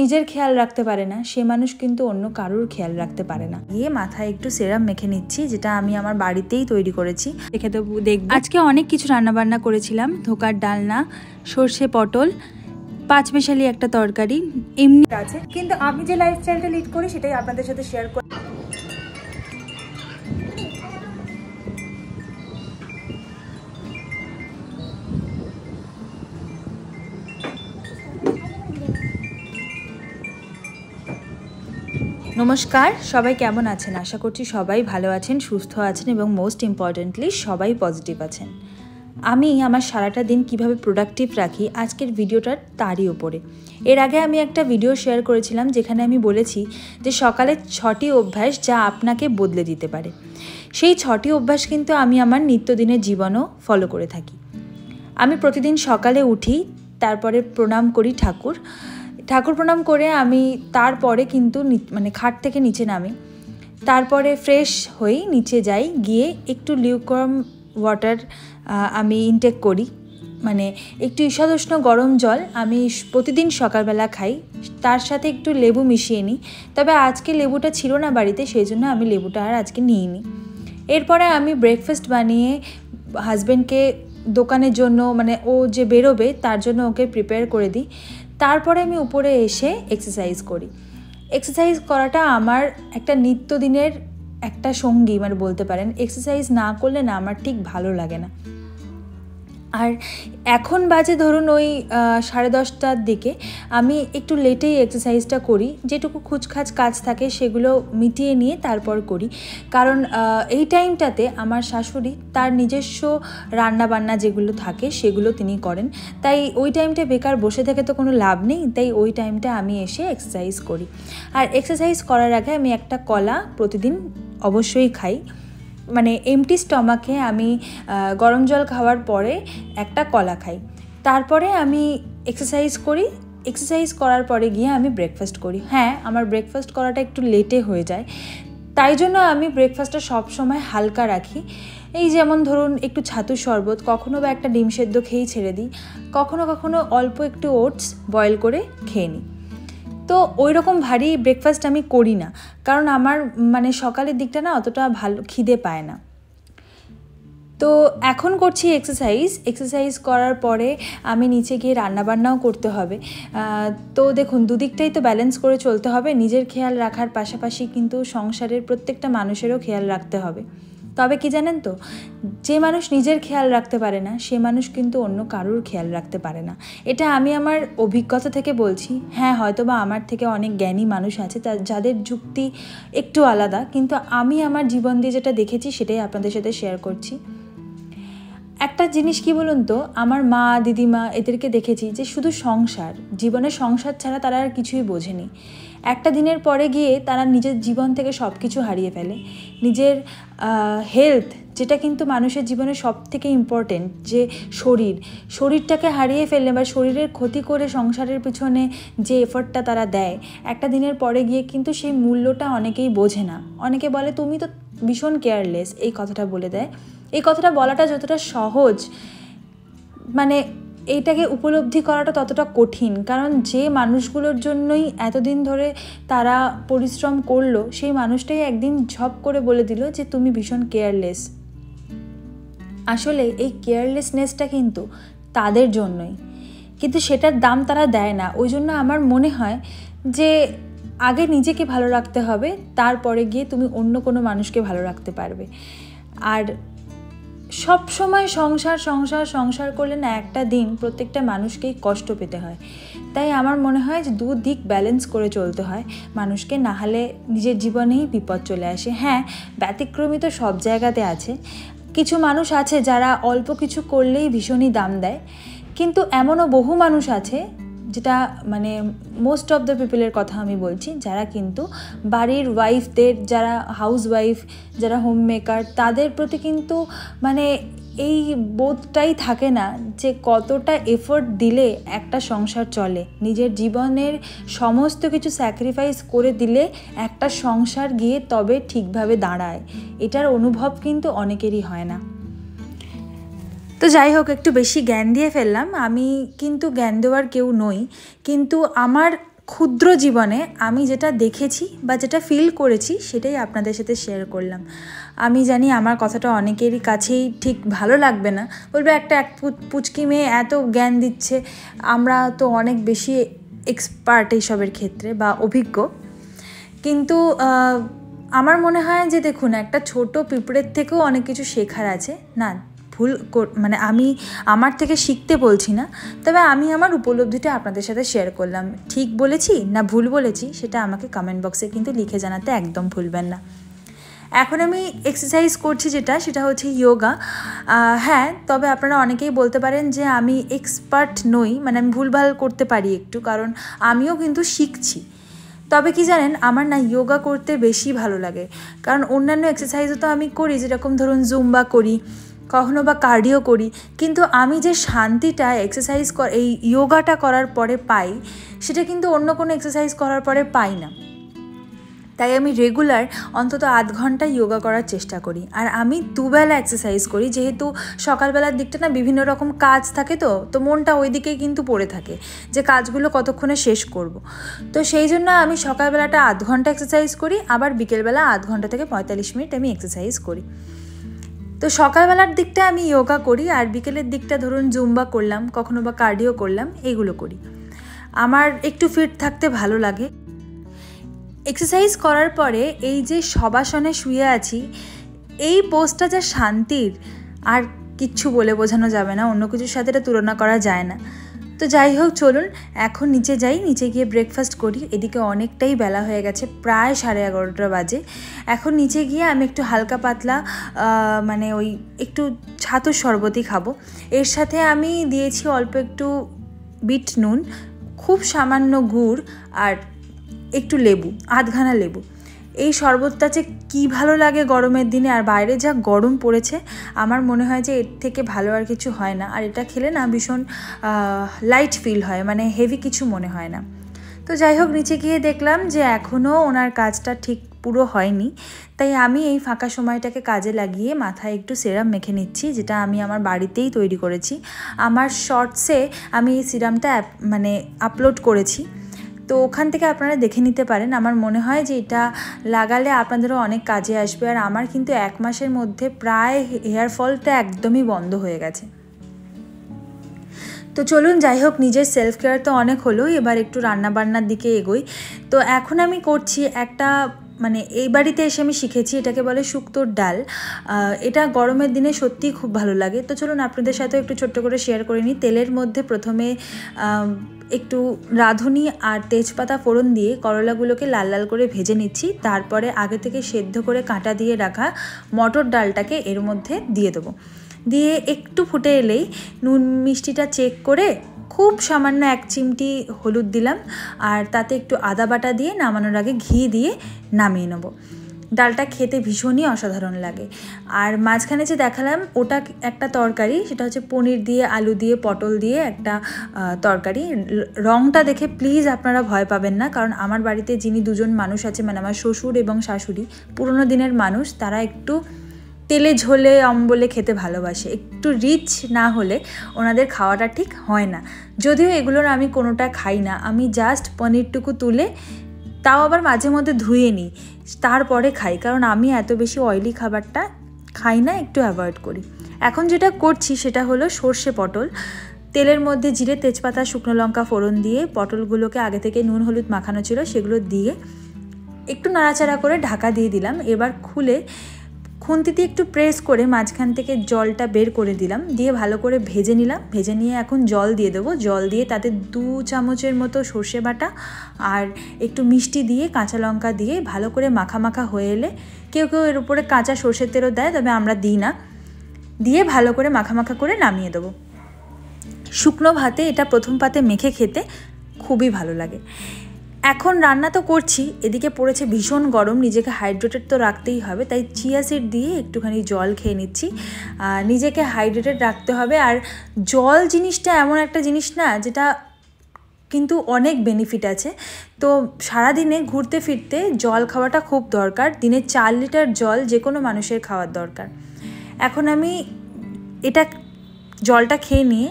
নিজের খেয়াল রাখতে পারে না সে মানুষ কিন্তু অন্য কারোর খেয়াল রাখতে পারে না। গিয়ে মাথায় একটু সেরাম মেখে নিচ্ছি, যেটা আমি আমার বাড়িতেই তৈরি করেছি। দেখে তো দেখব। আজকে অনেক কিছু রান্নাবান্না করেছিলাম, ধোকার ডালনা, সর্ষে পটল, পাঁচমেশালি একটা তরকারি এমনি আছে, কিন্তু আমি যে লাইফস্টাইলটা লিড করি সেটাই আপনাদের সাথে শেয়ার করি। নমস্কার, সবাই কেমন আছেন? আশা করছি সবাই ভালো আছেন, সুস্থ আছেন এবং মোস্ট ইম্পর্টেন্টলি সবাই পজিটিভ আছেন। আমি আমার সারাটা দিন কিভাবে প্রোডাক্টিভ রাখি আজকের ভিডিওটার তারই ওপরে। এর আগে আমি একটা ভিডিও শেয়ার করেছিলাম যেখানে আমি বলেছি যে সকালের 6টি অভ্যাস যা আপনাকে বদলে দিতে পারে। সেই 6টি অভ্যাস কিন্তু আমি আমার নিত্যদিনের জীবনও ফলো করে থাকি। আমি প্রতিদিন সকালে উঠি, তারপরে প্রণাম করি ঠাকুর প্রণাম করে আমি তারপরে কিন্তু মানে খাট থেকে নিচে নামি, তারপরে ফ্রেশ হই, নিচে যাই, গিয়ে একটু লিউকওয়ার্ম ওয়াটার আমি ইনটেক করি, মানে একটু ঈষদুষ্ণ গরম জল আমি প্রতিদিন সকালবেলা খাই, তার সাথে একটু লেবু মিশিয়ে নিই। তবে আজকে লেবুটা ছিল না বাড়িতে, সেই জন্য আমি লেবুটা আর আজকে নিইনি। এরপরে আমি ব্রেকফাস্ট বানিয়ে হাজব্যান্ডকে দোকানের জন্য, মানে ও যে বেরোবে তার জন্য ওকে প্রিপেয়ার করে দিই। তারপরে আমি উপরে এসে এক্সারসাইজ করি। এক্সারসাইজ করাটা আমার একটা নিত্যদিনের একটা সঙ্গী, মানে বলতে পারেন। এক্সারসাইজ না করলে না আমার ঠিক ভালো লাগে না। আর এখন বাজে ধরুন ওই 10:30টার দিকে, আমি একটু লেটেই এক্সারসাইজটা করি, যেটুকু খুচখাচ কাজ থাকে সেগুলো মিটিয়ে নিয়ে তারপর করি। কারণ এই টাইমটাতে আমার শাশুড়ি তার নিজস্ব রান্নাবান্না যেগুলো থাকে সেগুলো তিনি করেন, তাই ওই টাইমটা বেকার বসে থেকে তো কোনো লাভ নেই, তাই ওই টাইমটা আমি এসে এক্সারসাইজ করি। আর এক্সারসাইজ করার আগে আমি একটা কলা প্রতিদিন অবশ্যই খাই, মানে এমটি স্টমাকে আমি গরম জল খাওয়ার পরে একটা কলা খাই। তারপরে আমি এক্সারসাইজ করি, এক্সারসাইজ করার পরে গিয়ে আমি ব্রেকফাস্ট করি। হ্যাঁ, আমার ব্রেকফাস্ট করাটা একটু লেটে হয়ে যায়, তাই জন্য আমি ব্রেকফাস্টটা সবসময় হালকা রাখি। এই যেমন ধরুন একটু ছাতুর শরবত, কখনো বা একটা ডিম সেদ্ধ খেয়েই ছেড়ে দিই, কখনো কখনো অল্প একটু ওটস বয়েল করে খেয়ে নিই। তো ওই রকম ভারী ব্রেকফাস্ট আমি করি না, কারণ আমার মানে সকালের দিকটা না অতটা ভালো খিদে পায় না। তো এখন করছি এক্সারসাইজ করার পরে আমি নিচে গিয়ে রান্নাবান্নাও করতে হবে। তো দেখুন, দুদিকটাই তো ব্যালেন্স করে চলতে হবে। নিজের খেয়াল রাখার পাশাপাশি কিন্তু সংসারের প্রত্যেকটা মানুষেরও খেয়াল রাখতে হবে। তবে কি জানেন তো, যে মানুষ নিজের খেয়াল রাখতে পারে না সে মানুষ কিন্তু অন্য কারোর খেয়াল রাখতে পারে না। এটা আমি আমার অভিজ্ঞতা থেকে বলছি। হ্যাঁ, হয়তো বা আমার থেকে অনেক জ্ঞানী মানুষ আছে যাদের যুক্তি একটু আলাদা, কিন্তু আমি আমার জীবন দিয়ে যেটা দেখেছি সেটাই আপনাদের সাথে শেয়ার করছি। একটা জিনিস কি বলুন তো, আমার মা, দিদিমা এদেরকে দেখেছি যে শুধু জীবনে সংসার ছাড়া তারা আর কিছুই বোঝেনি। একটা দিনের পরে গিয়ে তারা নিজের জীবন থেকে সব কিছু হারিয়ে ফেলে। নিজের হেলথ, যেটা কিন্তু মানুষের জীবনে সব থেকে ইম্পর্টেন্ট, যে শরীরটাকে হারিয়ে ফেললে বা শরীরের ক্ষতি করে সংসারের পিছনে যে এফর্টটা তারা দেয়, একটা দিনের পরে গিয়ে কিন্তু সেই মূল্যটা অনেকেই বোঝে না। অনেকে বলে তুমি তো ভীষণ কেয়ারলেস, এই কথাটা বলে দেয়। এই কথাটা বলাটা যতটা সহজ, মানে এইটাকে উপলব্ধি করাটা ততটা কঠিন। কারণ যে মানুষগুলোর জন্যই এতদিন ধরে তারা পরিশ্রম করলো, সেই মানুষটাই একদিন ঝপ করে বলে দিল যে তুমি ভীষণ কেয়ারলেস। আসলে এই কেয়ারলেসনেসটা কিন্তু তাদের জন্যই, কিন্তু সেটার দাম তারা দেয় না। ওই জন্য আমার মনে হয় যে আগে নিজেকে ভালো রাখতে হবে, তারপরে গিয়ে তুমি অন্য কোনো মানুষকে ভালো রাখতে পারবে। আর সব সময় সংসার করলে না একটা দিন প্রত্যেকটা মানুষকেই কষ্ট পেতে হয়। তাই আমার মনে হয় যে দুদিক ব্যালেন্স করে চলতে হয় মানুষকে, না হলে নিজের জীবনেই বিপদ চলে আসে। হ্যাঁ, ব্যতিক্রমী তো সব জায়গাতে আছে। কিছু মানুষ আছে যারা অল্প কিছু করলেই ভীষণই দাম দেয়, কিন্তু এমনও বহু মানুষ আছে, যেটা মানে মোস্ট অফ দ্য পিপলের কথা আমি বলছি, যারা কিন্তু বাড়ির ওয়াইফদের, যারা হাউস ওয়াইফ, যারা হোম মেকার, তাদের প্রতি কিন্তু মানে এই বোধটাই থাকে না যে কতটা এফোর্ট দিলে একটা সংসার চলে। নিজের জীবনের সমস্ত কিছু স্যাক্রিফাইস করে দিলে একটা সংসার গিয়ে তবে ঠিকভাবে দাঁড়ায়। এটার অনুভব কিন্তু অনেকেরই হয় না। তো যাই হোক, একটু বেশি জ্ঞান দিয়ে ফেললাম। আমি কিন্তু জ্ঞান দেওয়ার কেউ নই, কিন্তু আমার ক্ষুদ্র জীবনে আমি যেটা দেখেছি বা যেটা ফিল করেছি সেটাই আপনাদের সাথে শেয়ার করলাম। আমি জানি আমার কথাটা অনেকেরই কাছেই ঠিক ভালো লাগবে না, বলবে একটা পুচকি মেয়ে এত জ্ঞান দিচ্ছে, আমরা তো অনেক বেশি এক্সপার্ট এইসবের ক্ষেত্রে বা অভিজ্ঞ। কিন্তু আমার মনে হয় যে দেখুন, একটা ছোট পিঁপড়ের থেকেও অনেক কিছু শেখার আছে। না, ভুল মানে আমি আমার থেকে শিখতে বলছি না, তবে আমি আমার উপলব্ধিটা আপনাদের সাথে শেয়ার করলাম। ঠিক বলেছি না ভুল বলেছি সেটা আমাকে কমেন্ট বক্সে কিন্তু লিখে জানাতে একদম ভুলবেন না। এখন আমি এক্সারসাইজ করছি সেটা হচ্ছে যোগা। হ্যাঁ, তবে আপনারা অনেকেই বলতে পারেন যে আমি এক্সপার্ট নই, মানে আমি ভুলভাল করতে পারি একটু, কারণ আমিও কিন্তু শিখছি। তবে কি জানেন, আমার না যোগা করতে বেশি ভালো লাগে, কারণ অন্যান্য এক্সারসাইজও তো আমি করি, যেরকম ধরুন জুম্বা করি, কখনো বা কার্ডিও করি, কিন্তু আমি যে শান্তিটা এক্সারসাইজ এই যোগাটা করার পরে পাই, সেটা কিন্তু অন্য কোনো এক্সারসাইজ করার পরে পাই না। তাই আমি রেগুলার অন্তত 8 ঘন্টা যোগা করার চেষ্টা করি। আর আমি দুবেলা এক্সারসাইজ করি, যেহেতু সকালবেলার দিকটা না বিভিন্ন রকম কাজ থাকে, তো মনটা ওই দিকেই কিন্তু পড়ে থাকে যে কাজগুলো কতক্ষণে শেষ করব। তো সেই জন্য আমি সকালবেলাটা 8 ঘন্টা এক্সারসাইজ করি, আবার বিকেলবেলা 8 ঘন্টা থেকে 45 মিনিট আমি এক্সারসাইজ করি। তো সকালবেলার দিকটা আমি যোগা করি, আর বিকেলের দিকটা ধরুন জুম্বা করলাম, কখনো বা কার্ডিও করলাম, এইগুলো করি। আমার একটু ফিট থাকতে ভালো লাগে। এক্সারসাইজ করার পরে এই যে শবাসনে শুয়ে আছি, এই পোজটা যা শান্তির, আর কিচ্ছু বলে বোঝানো যাবে না, অন্য কিছুর সাথে এটা তুলনা করা যায় না। তো যাই হোক, চলুন এখন নিচে যাই, নিচে গিয়ে ব্রেকফাস্ট করি। এদিকে অনেকটাই বেলা হয়ে গেছে, প্রায় 11:30 বাজে। এখন নিচে গিয়ে আমি একটু হালকা পাতলা মানে ওই একটু ছাতুর শরবতই খাবো। এর সাথে আমি দিয়েছি অল্প একটু বিট নুন, খুব সামান্য গুড়, আর একটু লেবু, আধখানা লেবু। এই শরবতটা যে কী ভালো লাগে গরমের দিনে, আর বাইরে যা গরম পড়েছে, আমার মনে হয় যে এর থেকে ভালো আর কিছু হয় না। আর এটা খেলে না ভীষণ লাইট ফিল হয়, মানে হেভি কিছু মনে হয় না। তো যাই হোক, নিচে গিয়ে দেখলাম যে এখনও ওনার কাজটা ঠিক পুরো হয়নি, তাই আমি এই ফাঁকা সময়টাকে কাজে লাগিয়ে মাথায় একটু সিরাম মেখে নিচ্ছি, যেটা আমি আমার বাড়িতেই তৈরি করেছি। আমার শর্টসে আমি এই সিরামটা মানে আপলোড করেছি, তো ওখান থেকে আপনারা দেখে নিতে পারেন। আমার মনে হয় যে এটা লাগালে আপনাদেরও অনেক কাজে আসবে। আর আমার কিন্তু 1 মাসের মধ্যে প্রায় হেয়ার ফলটা একদমই বন্ধ হয়ে গেছে। তো চলুন, যাই হোক, নিজের সেলফ কেয়ার তো অনেক হলো, এবার একটু রান্নাবান্নার দিকে এগোই। তো এখন আমি করছি একটা, মানে এই বাড়িতে এসে আমি শিখেছি, এটাকে বলে শুক্তোর ডাল। এটা গরমের দিনে সত্যিই খুব ভালো লাগে। তো চলুন আপনাদের সাথেও একটু ছোট্ট করে শেয়ার করে নিই। তেলের মধ্যে প্রথমে একটু রাঁধুনি আর তেজপাতা ফোড়ন দিয়ে করলাগুলোকে লাল লাল করে ভেজে নিচ্ছি। তারপরে আগে থেকে সেদ্ধ করে কাঁটা দিয়ে রাখা মটর ডালটাকে এর মধ্যে দিয়ে দেবো। দিয়ে একটু ফুটে এলেই নুন মিষ্টিটা চেক করে খুব সামান্য 1 চিমটি হলুদ দিলাম, আর তাতে একটু আদা বাটা দিয়ে নামানোর আগে ঘি দিয়ে নামিয়ে নেব। ডালটা খেতে ভীষণই অসাধারণ লাগে। আর মাঝখানে যে দেখালাম ওটা একটা তরকারি, সেটা হচ্ছে পনির দিয়ে, আলু দিয়ে, পটল দিয়ে একটা তরকারি। রঙটা দেখে প্লিজ আপনারা ভয় পাবেন না, কারণ আমার বাড়িতে যিনি 2 জন মানুষ আছে, মানে আমার শ্বশুর এবং শাশুড়ি, পুরনো দিনের মানুষ, তারা একটু তেলে ঝোলে অম্বলে খেতে ভালোবাসে। একটু রিচ না হলে ওনাদের খাওয়াটা ঠিক হয় না। যদিও এগুলোর আমি কোনোটা খাই না, আমি জাস্ট পনিরটুকু তুলে, তাও আবার মাঝে মধ্যে ধুয়ে নিই, তারপরে খাই, কারণ আমি এত বেশি অয়েলি খাবারটা খাই না, একটু অ্যাভয়েড করি। এখন যেটা করছি সেটা হলো সর্ষে পটল। তেলের মধ্যে জিরে, তেজপাতা, শুকনো লঙ্কা ফোড়ন দিয়ে পটলগুলোকে আগে থেকে নুন হলুদ মাখানো ছিল সেগুলো দিয়ে একটু নাড়াচাড়া করে ঢাকা দিয়ে দিলাম। এবার খুলে খুন্তিতে একটু প্রেস করে মাঝখান থেকে জলটা বের করে দিলাম, দিয়ে ভালো করে ভেজে নিলাম। ভেজে নিয়ে এখন জল দিয়ে দেবো। জল দিয়ে তাতে 2 চামচের মতো সর্ষে বাটা আর একটু মিষ্টি দিয়ে, কাঁচা লঙ্কা দিয়ে ভালো করে মাখা মাখা হয়ে এলে, কেউ কেউ এর উপরে কাঁচা সর্ষের তেলও দেয়, তবে আমরা দিই না, দিয়ে ভালো করে মাখা মাখা করে নামিয়ে দেবো। শুকনো ভাতে এটা প্রথম পাতে মেখে খেতে খুবই ভালো লাগে। এখন রান্না তো করছি, এদিকে পড়েছে ভীষণ গরম, নিজেকে হাইড্রেটেড তো রাখতেই হবে, তাই চিয়া সিড দিয়ে একটুখানি জল খেয়ে নিচ্ছি। নিজেকে হাইড্রেটেড রাখতে হবে। আর জল জিনিসটা এমন একটা জিনিস না, যেটা কিন্তু অনেক বেনিফিট আছে। তো সারাদিনে ঘুরতে ফিরতে জল খাওয়াটা খুব দরকার। দিনে 4 লিটার জল যে কোনো মানুষের খাওয়ার দরকার। এখন আমি জলটা খেয়ে নিয়ে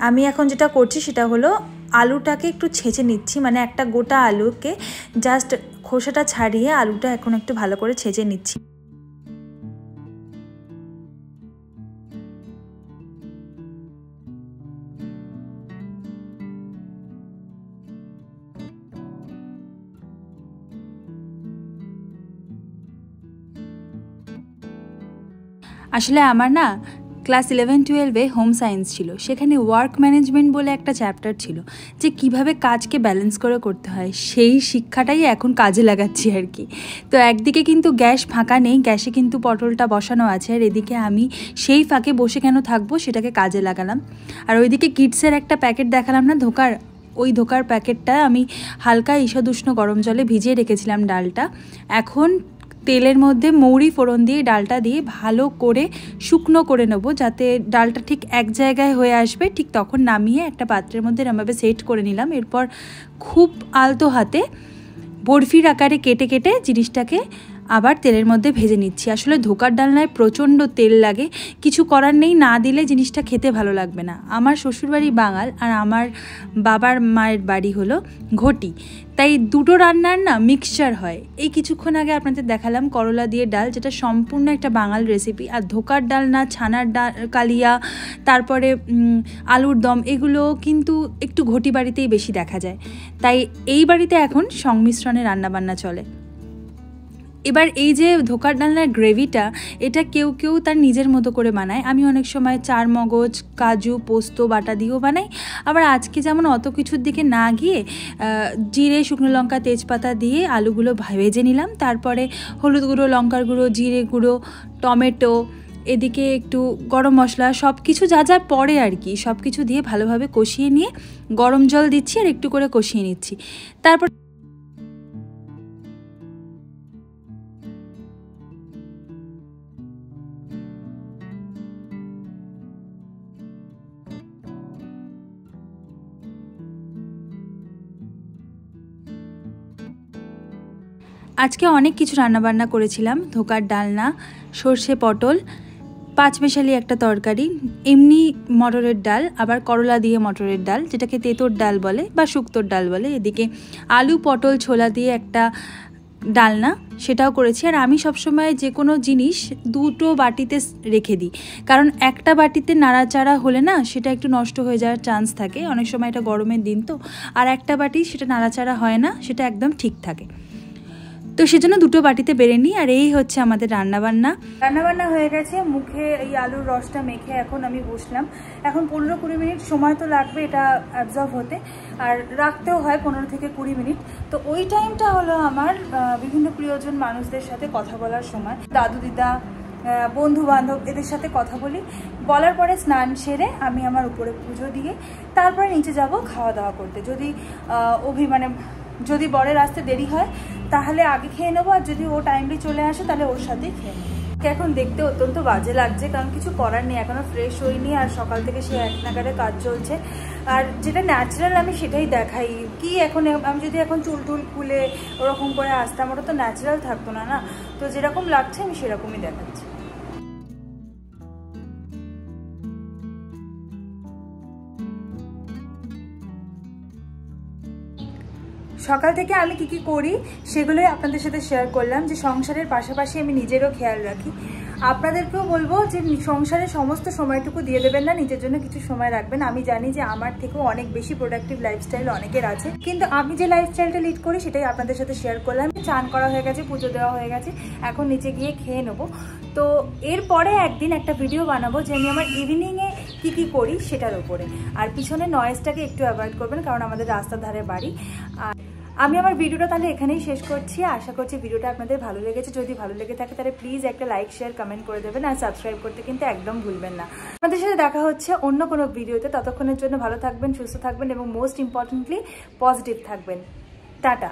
আমি এখন যেটা করছি সেটা হলো আলুটাকে একটু ছেঁচে নিচ্ছি, মানে একটা গোটা আলুকে জাস্ট খোসাটা ছাড়িয়ে আলুটা এখন একটু ভালো করে ছেঁচে নিচ্ছি। আসলে আমার না ক্লাস 11-12-এ হোম সায়েন্স ছিল, সেখানে ওয়ার্ক ম্যানেজমেন্ট বলে একটা চ্যাপ্টার ছিল, যে কিভাবে কাজকে ব্যালেন্স করে করতে হয়, সেই শিক্ষাটাই এখন কাজে লাগাচ্ছি আর কি। তো একদিকে কিন্তু গ্যাস ফাঁকা নেই, গ্যাসে কিন্তু পটলটা বসানো আছে, আর এদিকে আমি সেই ফাঁকে বসে কেন থাকবো সেটাকে কাজে লাগালাম। আর ওইদিকে কিডসের একটা প্যাকেট দেখালাম না ধোকার, ওই ধোকার প্যাকেটটা আমি হালকা ঈষদ উষ্ণ গরম জলে ভিজিয়ে রেখেছিলাম ডালটা। এখন তেলের মধ্যে মৌরি ফোড়ন দিয়ে ডালটা দিয়ে ভালো করে শুকনো করে নেবো, যাতে ডালটা ঠিক এক জায়গায় হয়ে আসবে। ঠিক তখন নামিয়ে একটা পাত্রের মধ্যে এরমভাবে সেট করে নিলাম। এরপর খুব আলতো হাতে বরফির আকারে কেটে কেটে জিনিসটাকে আবার তেলের মধ্যে ভেজে নিচ্ছি। আসলে ধোকার ডালনায় প্রচণ্ড তেল লাগে, কিছু করার নেই, না দিলে জিনিসটা খেতে ভালো লাগবে না। আমার শ্বশুরবাড়ি বাঙাল আর আমার বাবার মায়ের বাড়ি হলো ঘটি, তাই দুটো রান্নার না মিক্সচার হয়। এই কিছুক্ষণ আগে আপনাদের দেখালাম করলা দিয়ে ডাল, যেটা সম্পূর্ণ একটা বাঙাল রেসিপি। আর ধোকার ডালনা, ছানার ডাল কালিয়া, তারপরে আলুর দম, এগুলো কিন্তু একটু ঘটি বাড়িতেই বেশি দেখা যায়, তাই এই বাড়িতে এখন সংমিশ্রণে রান্নাবান্না চলে। এবার এই যে ধোকার ডালনার গ্রেভিটা, এটা কেউ কেউ তার নিজের মতো করে বানায়। আমি অনেক সময় চার মগজ, কাজু, পোস্ত বাটা দিয়েও বানাই। আবার আজকে যেমন অত কিছুর দিকে না গিয়ে জিরে, শুকনো লঙ্কা, তেজপাতা দিয়ে আলুগুলো ভেজে নিলাম। তারপরে হলুদ গুঁড়ো, লঙ্কার গুঁড়ো, জিরে গুঁড়ো, টমেটো, এদিকে একটু গরম মশলা, সব কিছু যা যা পড়ে আর কি, সব কিছু দিয়ে ভালোভাবে কষিয়ে নিয়ে গরম জল দিচ্ছি আর একটু করে কষিয়ে নিচ্ছি। তারপর আজকে অনেক কিছু রান্নাবান্না করেছিলাম, ধোকার ডালনা, সর্ষে পটল, পাঁচমেশালি একটা তরকারি, এমনি মটরের ডাল, আবার করলা দিয়ে মটরের ডাল, যেটাকে তেঁতোর ডাল বলে বা শুক্তোর ডাল বলে, এদিকে আলু, পটল, ছোলা দিয়ে একটা ডালনা, সেটাও করেছি। আর আমি সবসময় যে কোনো জিনিস দুটো বাটিতে রেখে দিই, কারণ একটা বাটিতে নাড়াচাড়া হলে না সেটা একটু নষ্ট হয়ে যাওয়ার চান্স থাকে, অনেক সময় এটা গরমের দিন তো, আর একটা বাটি সেটা নাড়াচাড়া হয় না, সেটা একদম ঠিক থাকে। তো সেজন্য দুটো বাটিতে বেড়ে নিই। আর এই হচ্ছে আমাদের রান্নাবান্না হয়ে গেছে। মুখে এই আলুর রসটা মেখে এখন আমি বসলাম। এখন 15-20 মিনিট সময় তো লাগবে এটা অ্যাবজর্ব হতে, আর রাখতেও হয় 15 থেকে 20 মিনিট। তো ওই টাইমটা হলো আমার বিভিন্ন প্রিয়জন মানুষদের সাথে কথা বলার সময়। দাদু দিদা, বন্ধু বান্ধব, এদের সাথে কথা বলি। বলার পরে স্নান সেরে আমি আমার উপরে পুজো দিয়ে তারপরে নিচে যাব খাওয়া দাওয়া করতে। যদি বরের আসতে দেরি হয় তাহলে আগে খেয়ে নেবো, আর যদি ও টাইমলি চলে আসে তাহলে ওর সাথেই খেয়ে নেবো। এখন দেখতে অত্যন্ত বাজে লাগছে, কারণ কিছু করার নেই, এখনো ফ্রেশ হইনি, আর সকাল থেকে সে এক নাগারে কাজ চলছে। আর যেটা ন্যাচারাল আমি সেটাই দেখাই কি, এখন আমি যদি এখন চুল টুল খুলে ওরকম করে আসতাম, ওটা তো ন্যাচারাল থাকতো না না। তো যেরকম লাগছে আমি সেরকমই দেখাচ্ছি। সকাল থেকে আমি কি করি সেগুলোই আপনাদের সাথে শেয়ার করলাম, যে সংসারের পাশাপাশি আমি নিজেরও খেয়াল রাখি। আপনাদেরকেও বলবো যে সংসারের সমস্ত সময়টুকু দিয়ে দেবেন না, নিজের জন্য কিছু সময় রাখবেন। আমি জানি যে আমার থেকেও অনেক বেশি প্রোডাক্টিভ লাইফস্টাইল অনেকের আছে, কিন্তু আমি যে লাইফস্টাইলটা লিড করি সেটাই আপনাদের সাথে শেয়ার করলাম। চান করা হয়ে গেছে, পুজো দেওয়া হয়ে গেছে, এখন নিচে গিয়ে খেয়ে নেবো। তো এরপরে একদিন একটা ভিডিও বানাবো যে আমি আমার ইভিনিংয়ে কি করি সেটার উপরে। আর পিছনে নয়েজটাকে একটু অ্যাভয়েড করবেন, কারণ আমাদের রাস্তার ধারে বাড়ি। আর আমি আমার ভিডিওটা তাহলে এখানেই শেষ করছি। আশা করছি ভিডিওটা আপনাদের ভালো লেগেছে। যদি ভালো লেগে থাকে তাহলে প্লিজ একটা লাইক, শেয়ার, কমেন্ট করে দেবেন, আর সাবস্ক্রাইব করতে কিন্তু একদম ভুলবেন না। আমাদের সাথে দেখা হচ্ছে অন্য কোনো ভিডিওতে। ততক্ষণের জন্য ভালো থাকবেন, সুস্থ থাকবেন এবং মোস্ট ইম্পর্টেন্টলি পজিটিভ থাকবেন। টাটা।